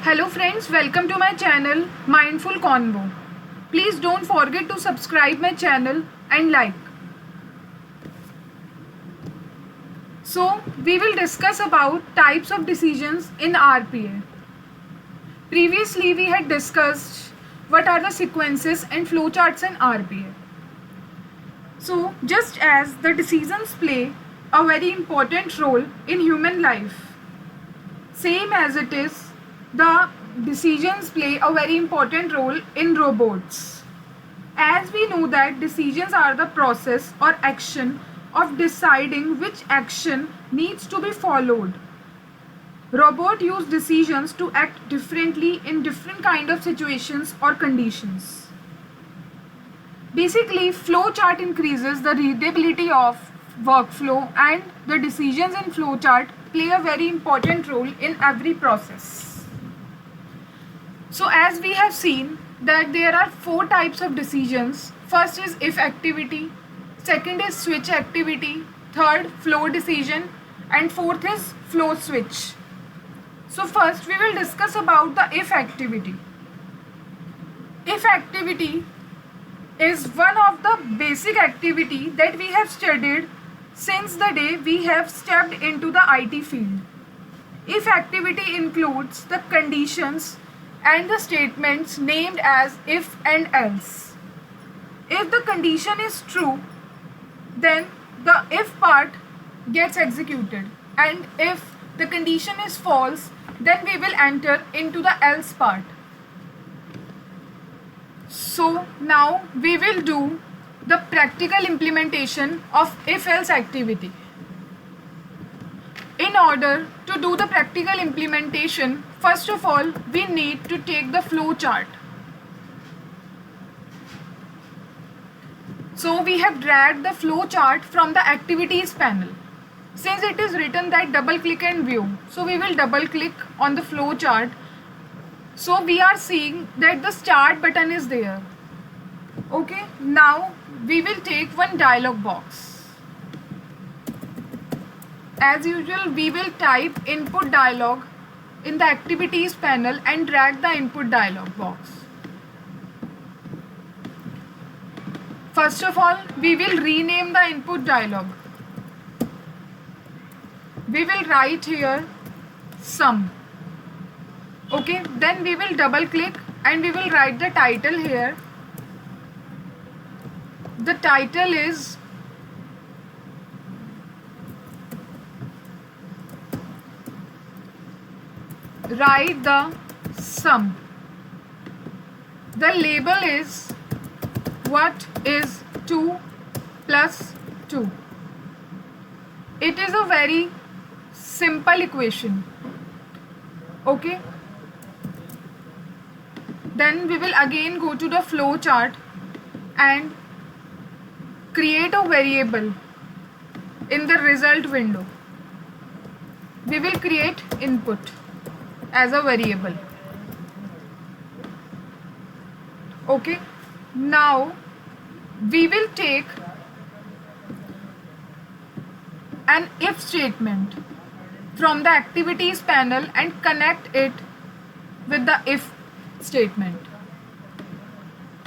Hello friends, welcome to my channel Mindful Convo. Please don't forget to subscribe my channel and like. So, we will discuss about types of decisions in RPA. Previously, we had discussed what are the sequences and flowcharts in RPA. So, just as the decisions play a very important role in human life, same as it is, the decisions play a very important role in robots. As we know that decisions are the process or action of deciding which action needs to be followed. Robots use decisions to act differently in different kind of situations or conditions. Basically, flowchart increases the readability of workflow, and the decisions in flowchart play a very important role in every process. So as we have seen that there are four types of decisions. First is if activity, second is switch activity, third flow decision, and fourth is flow switch. So first we will discuss about the if activity. If activity is one of the basic activity that we have studied since the day we have stepped into the IT field. If activity includes the conditions and the statements named as if and else. If the condition is true, then the if part gets executed, and if the condition is false, then we will enter into the else part. So now we will do the practical implementation of if-else activity. In order to do the practical implementation, first of all, we need to take the flow chart. So we have dragged the flow chart from the activities panel. Since it is written that double click and view, so we will double click on the flow chart. So we are seeing that the start button is there. Okay, now we will take one dialog box. As usual, we will type input dialog in the activities panel and drag the input dialog box. First of all, we will rename the input dialog. We will write here sum. Okay, then we will double click and we will write the title here. The title is write the sum. The label is what is 2 plus 2. It is a very simple equation. Okay. Then we will again go to the flow chart and create a variable in the result window. We will create input as a variable. Okay, now we will take an if statement from the activities panel and connect it with the if statement.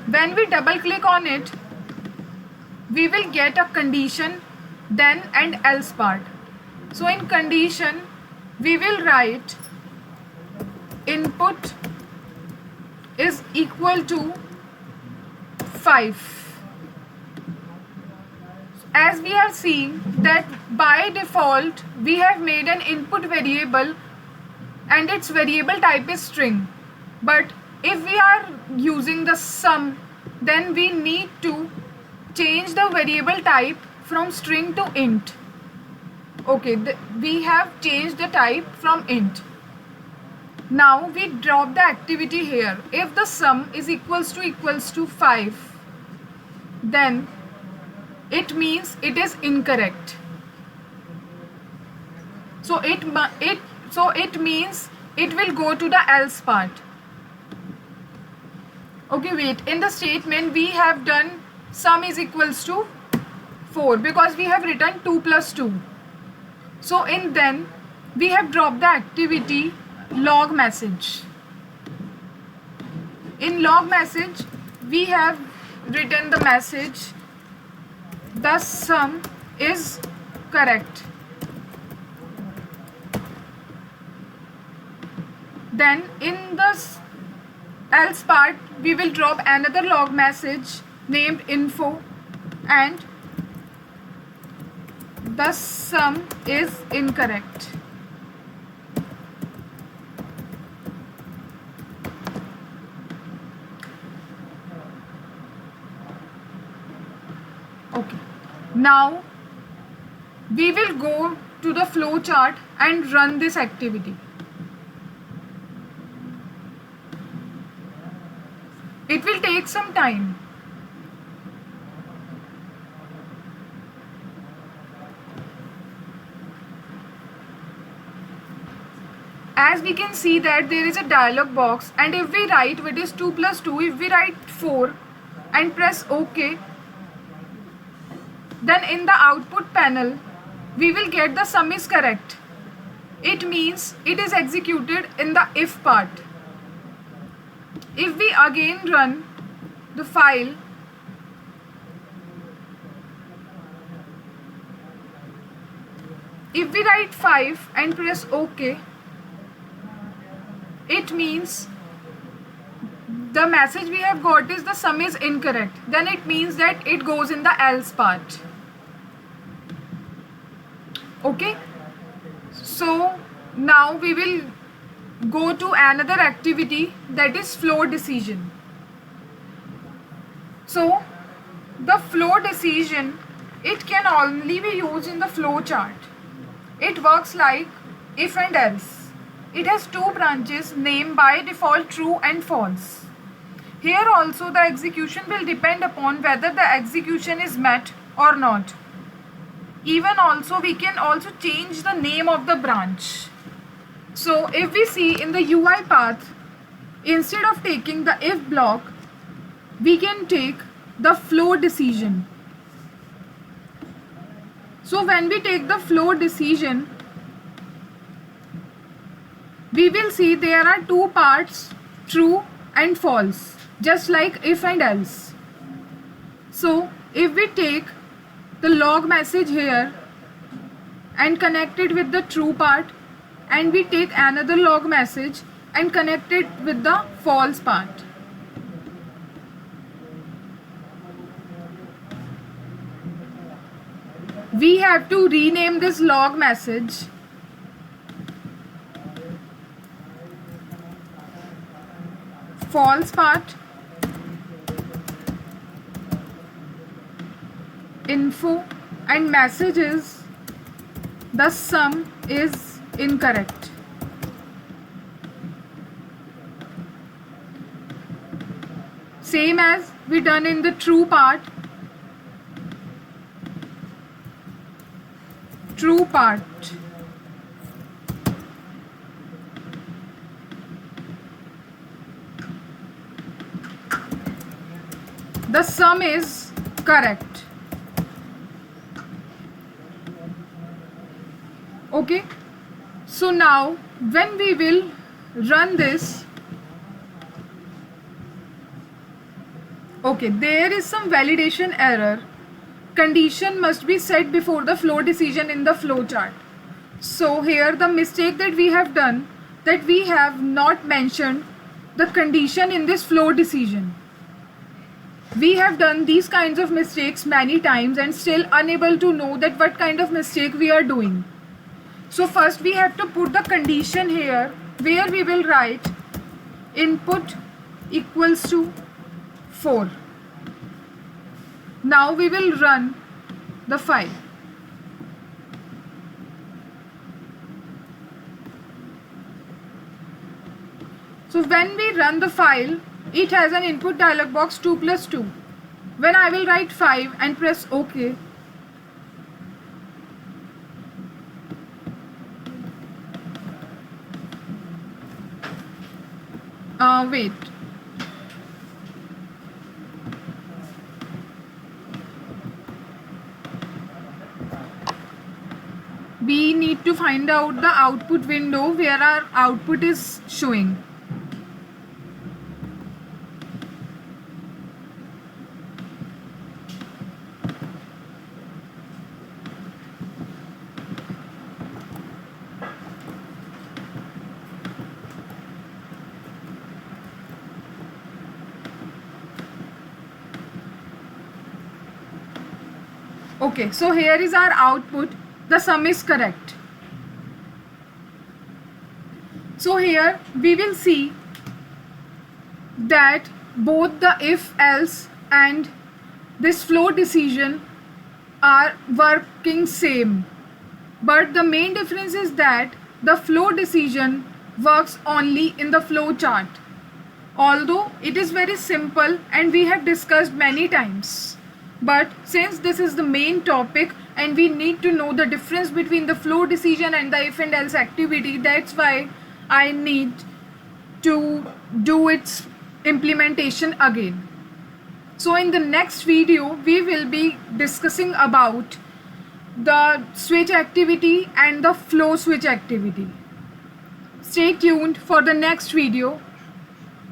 When we double click on it, we will get a condition, then and else part. So in condition, we will write input is equal to 5. As we are seeing that by default we have made an input variable and its variable type is string. But if we are using the sum, then we need to change the variable type from string to int. Okay, we have changed the type from int. Now we drop the activity here. If the sum is equals to 5, then it means it is incorrect. So it means it will go to the else part. Okay, wait. In the statement we have done sum is equals to 4 because we have written 2 plus 2. So in then we have dropped the activity log message. In log message, we have written the message, the sum is correct. Then in the else part, we will drop another log message named info and the sum is incorrect. Okay. Now we will go to the flow chart and run this activity. It will take some time. As we can see that there is a dialog box, and if we write what is 2 plus 2, if we write 4 and press OK, then in the output panel we will get the sum is correct. It means it is executed in the if part. If we again run the file, if we write 5 and press OK, it means the message we have got is the sum is incorrect. Then it means that it goes in the else part. Okay, so now we will go to another activity, that is flow decision. So the flow decision, it can only be used in the flow chart. It works like if and else. It has two branches named by default true and false. Here also the execution will depend upon whether the execution is met or not. Even also we can also change the name of the branch. So if we see in the UI path, instead of taking the if block, we can take the flow decision. So when we take the flow decision, we will see there are two parts, true and false, just like if and else. So if we take the log message here and connect it with the true part, and we take another log message and connect it with the false part. We have to rename this log message false part, info, and message is the sum is incorrect. Same as we done in the true part. True part. The sum is correct. Okay. So now when we will run this, okay, there is some validation error. Condition must be set before the flow decision in the flow chart. So here the mistake that we have done, that we have not mentioned the condition in this flow decision. We have done these kinds of mistakes many times and still unable to know that what kind of mistake we are doing. So first we have to put the condition here where we will write input equals to 4. Now we will run the file. So when we run the file, it has an input dialog box 2 plus 2. When I will write 5 and press OK, wait. We need to find out the output window where our output is showing. Okay, so here is our output. The sum is correct. So here we will see that both the if else and this flow decision are working same, but the main difference is that the flow decision works only in the flow chart, although it is very simple and we have discussed many times. But since this is the main topic and we need to know the difference between the flow decision and the if and else activity, that's why I need to do its implementation again. So in the next video we will be discussing about the switch activity and the flow switch activity. Stay tuned for the next video.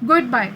Goodbye.